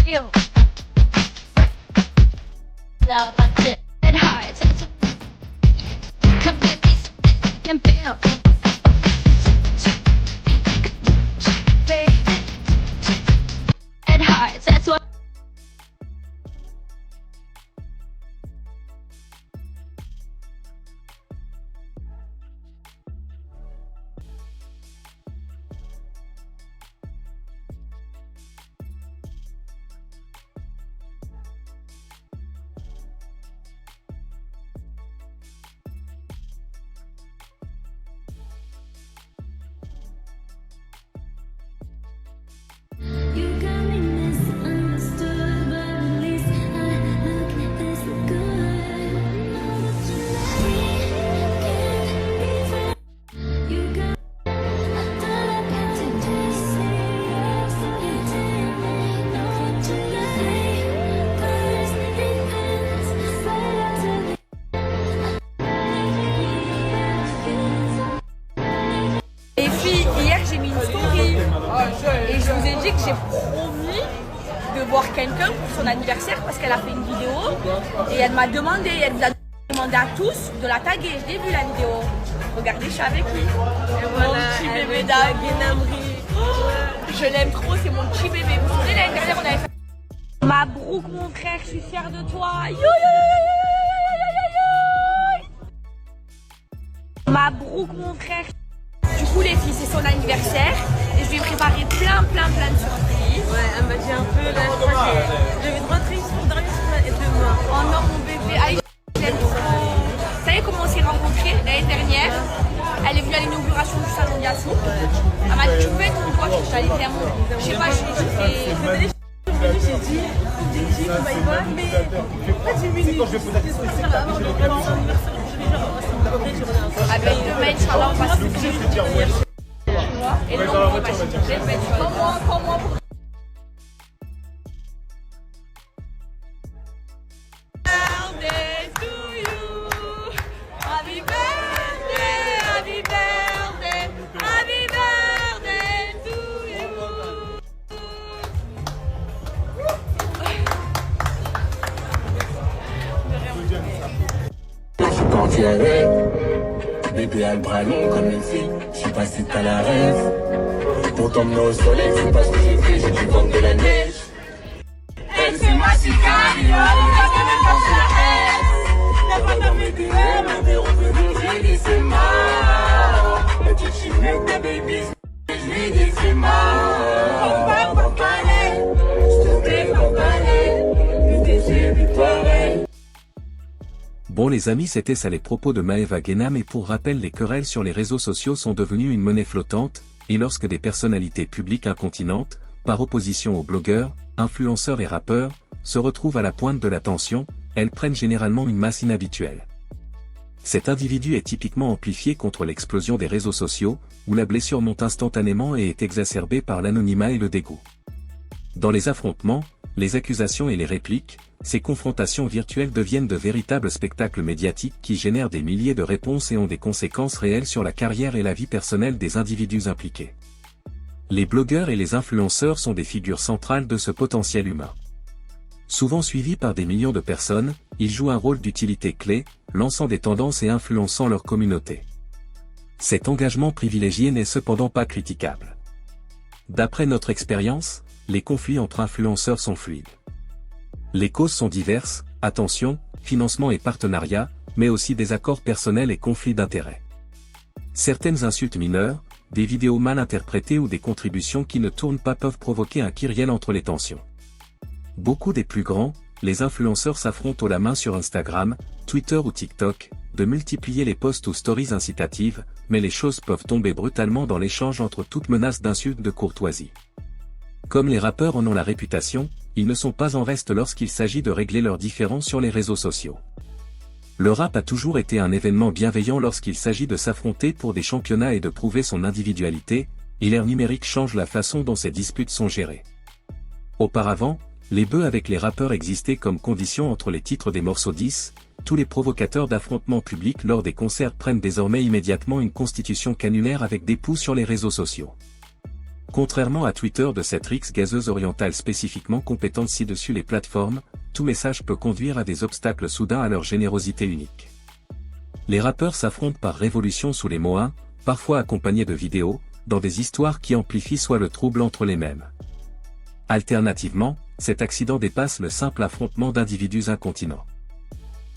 S5: Real. Love it and hearts. Come get these and feel. Baby. And hearts. That's what.
S6: You got me misunderstood, but at least I look this good. Know that you got I thought I got to taste serious. You didn't know what to like. Colors and pens, right up to the
S3: Les filles, hier j'ai mis une story et je vous ai dit que j'ai promis de voir quelqu'un pour son anniversaire parce qu'elle a fait une vidéo et elle m'a demandé, elle vous a demandé à tous de la taguer. Je l'ai vu la vidéo. Regardez, je suis avec lui. Et voilà, mon petit bébé d'Aguenamri. Je l'aime trop, c'est mon petit bébé. Vous vous souvenez l'année dernière on avait fait Mabrouk mon frère, je suis fière de toi. Yo yo yo yo yo yo yo yo. Mabrouk mon frère. Du coup les filles c'est son anniversaire et je lui ai préparé plein de surprises.
S7: Ouais, elle m'a dit un peu, là, je crois que je vais te rentrer pour dormir et demain.
S3: Oh non mon bébé, Aïcha, je l'aime trop. Vous savez comment on s'est rencontrés l'année dernière? Elle est venue à l'inauguration du salon Yassou. Elle m'a dit tu peux être mon pote, je suis allée vraiment. Je sais pas,
S7: J'ai dit, on va y voir, mais pas 10 minutes. C'est ça là, on est vraiment en anniversaire.
S3: avec demain, Inch'Allah, on va se dire. Et le lendemain, bah, je te répète, comment pour birthday to you. Happy birthday, happy birthday, happy birthday to you.
S8: Quand tu es avec, bébé a le bras long comme une fille. Je sais pas si t'as la rêve. Pour t'emmener au soleil, c'est pas ce que j'ai fait, j'ai dû vendre de la neige. Elle c'est ma sicario, quand je la rêve. Y'a pas dans mes DM, mais revenu, j'ai dit c'est mort. La petite chimette des babies, je lui dis c'est mort. On va pas parler, je te mets pas parler. Plus désir, plus pareil.
S1: Bon les amis, c'était ça les propos de Maeva Guénam, et pour rappel, les querelles sur les réseaux sociaux sont devenues une monnaie flottante, et lorsque des personnalités publiques incontinentes, par opposition aux blogueurs, influenceurs et rappeurs, se retrouvent à la pointe de l'attention, elles prennent généralement une masse inhabituelle. Cet individu est typiquement amplifié contre l'explosion des réseaux sociaux, où la blessure monte instantanément et est exacerbée par l'anonymat et le dégoût. Dans les affrontements, les accusations et les répliques, ces confrontations virtuelles deviennent de véritables spectacles médiatiques qui génèrent des milliers de réponses et ont des conséquences réelles sur la carrière et la vie personnelle des individus impliqués. Les blogueurs et les influenceurs sont des figures centrales de ce potentiel humain. Souvent suivis par des millions de personnes, ils jouent un rôle d'utilité clé, lançant des tendances et influençant leur communauté. Cet engagement privilégié n'est cependant pas critiquable. D'après notre expérience, les conflits entre influenceurs sont fluides. Les causes sont diverses, attention, financement et partenariat, mais aussi désaccords personnels et conflits d'intérêts. Certaines insultes mineures, des vidéos mal interprétées ou des contributions qui ne tournent pas peuvent provoquer un kyriel entre les tensions. Beaucoup des plus grands, les influenceurs s'affrontent haut la main sur Instagram, Twitter ou TikTok, de multiplier les posts ou stories incitatives, mais les choses peuvent tomber brutalement dans l'échange entre toute menace d'insultes de courtoisie. Comme les rappeurs en ont la réputation, ils ne sont pas en reste lorsqu'il s'agit de régler leurs différends sur les réseaux sociaux. Le rap a toujours été un événement bienveillant lorsqu'il s'agit de s'affronter pour des championnats et de prouver son individualité, et l'ère numérique change la façon dont ces disputes sont gérées. Auparavant, les bœufs avec les rappeurs existaient comme condition entre les titres des morceaux 10, tous les provocateurs d'affrontements publics lors des concerts prennent désormais immédiatement une constitution canulaire avec des poux sur les réseaux sociaux. Contrairement à Twitter de cette rixe gazeuse orientale spécifiquement compétente ci-dessus les plateformes, tout message peut conduire à des obstacles soudains à leur générosité unique. Les rappeurs s'affrontent par révolution sous les mots 1, parfois accompagnés de vidéos, dans des histoires qui amplifient soit le trouble entre les mêmes. Alternativement, cet accident dépasse le simple affrontement d'individus incontinents.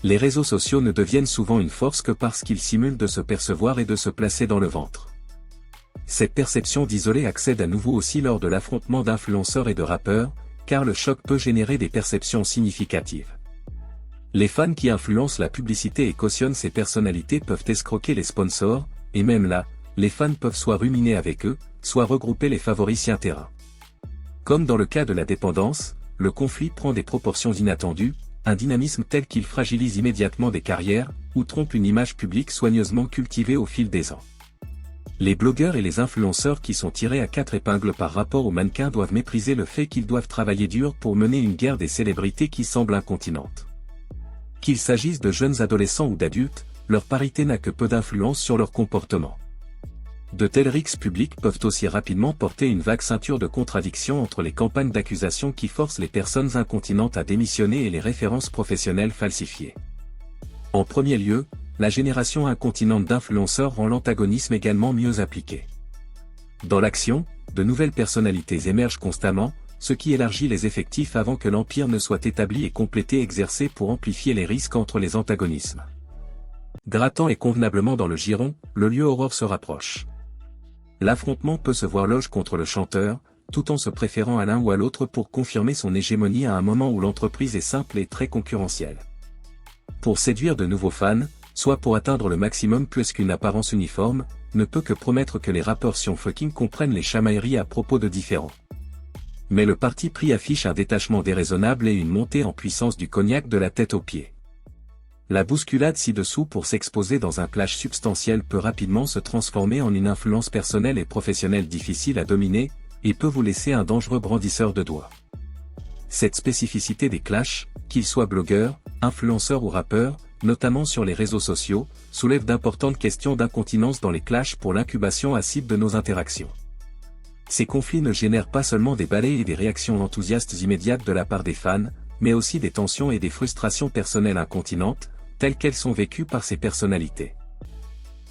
S1: Les réseaux sociaux ne deviennent souvent une force que parce qu'ils simulent de se percevoir et de se placer dans le ventre. Cette perception d'isolé accède à nouveau aussi lors de l'affrontement d'influenceurs et de rappeurs, car le choc peut générer des perceptions significatives. Les fans qui influencent la publicité et cautionnent ces personnalités peuvent escroquer les sponsors, et même là, les fans peuvent soit ruminer avec eux, soit regrouper les favoris si un terrain. Comme dans le cas de la dépendance, le conflit prend des proportions inattendues, un dynamisme tel qu'il fragilise immédiatement des carrières, ou trompe une image publique soigneusement cultivée au fil des ans. Les blogueurs et les influenceurs qui sont tirés à 4 épingles par rapport aux mannequins doivent mépriser le fait qu'ils doivent travailler dur pour mener une guerre des célébrités qui semblent incontinentes. Qu'il s'agisse de jeunes adolescents ou d'adultes, leur parité n'a que peu d'influence sur leur comportement. De tels rixes publics peuvent aussi rapidement porter une vague ceinture de contradictions entre les campagnes d'accusation qui forcent les personnes incontinentes à démissionner et les références professionnelles falsifiées. En premier lieu, la génération incontinente d'influenceurs rend l'antagonisme également mieux appliqué. Dans l'action, de nouvelles personnalités émergent constamment, ce qui élargit les effectifs avant que l'empire ne soit établi et complété exercé pour amplifier les risques entre les antagonismes. Grattant et convenablement dans le giron, le lieu aurore se rapproche. L'affrontement peut se voir loge contre le chanteur, tout en se préférant à l'un ou à l'autre pour confirmer son hégémonie à un moment où l'entreprise est simple et très concurrentielle. Pour séduire de nouveaux fans, soit pour atteindre le maximum puisqu'une apparence uniforme, ne peut que promettre que les rappeurs fucking comprennent les chamailleries à propos de différents. Mais le parti pris affiche un détachement déraisonnable et une montée en puissance du cognac de la tête aux pieds. La bousculade ci-dessous pour s'exposer dans un clash substantiel peut rapidement se transformer en une influence personnelle et professionnelle difficile à dominer, et peut vous laisser un dangereux brandisseur de doigts. Cette spécificité des clashs, qu'ils soient blogueurs, influenceurs ou rappeurs, notamment sur les réseaux sociaux, soulève d'importantes questions d'incontinence dans les clashs pour l'incubation acide de nos interactions. Ces conflits ne génèrent pas seulement des balais et des réactions enthousiastes immédiates de la part des fans, mais aussi des tensions et des frustrations personnelles incontinentes, telles qu'elles sont vécues par ces personnalités.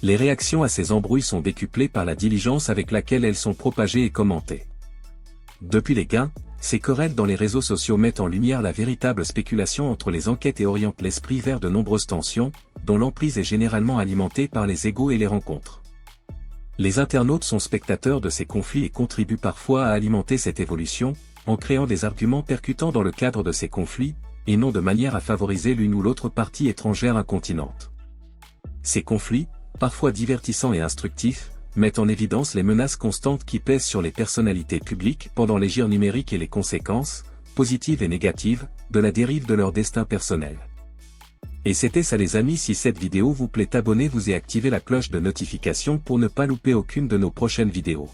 S1: Les réactions à ces embrouilles sont décuplées par la diligence avec laquelle elles sont propagées et commentées. Depuis les gains, ces querelles dans les réseaux sociaux mettent en lumière la véritable spéculation entre les enquêtes et orientent l'esprit vers de nombreuses tensions, dont l'emprise est généralement alimentée par les égos et les rencontres. Les internautes sont spectateurs de ces conflits et contribuent parfois à alimenter cette évolution, en créant des arguments percutants dans le cadre de ces conflits, et non de manière à favoriser l'une ou l'autre partie étrangère incontinente. Ces conflits, parfois divertissants et instructifs, mettent en évidence les menaces constantes qui pèsent sur les personnalités publiques pendant l'égir numérique et les conséquences, positives et négatives, de la dérive de leur destin personnel. Et c'était ça les amis, si cette vidéo vous plaît abonnez-vous et activez la cloche de notification pour ne pas louper aucune de nos prochaines vidéos.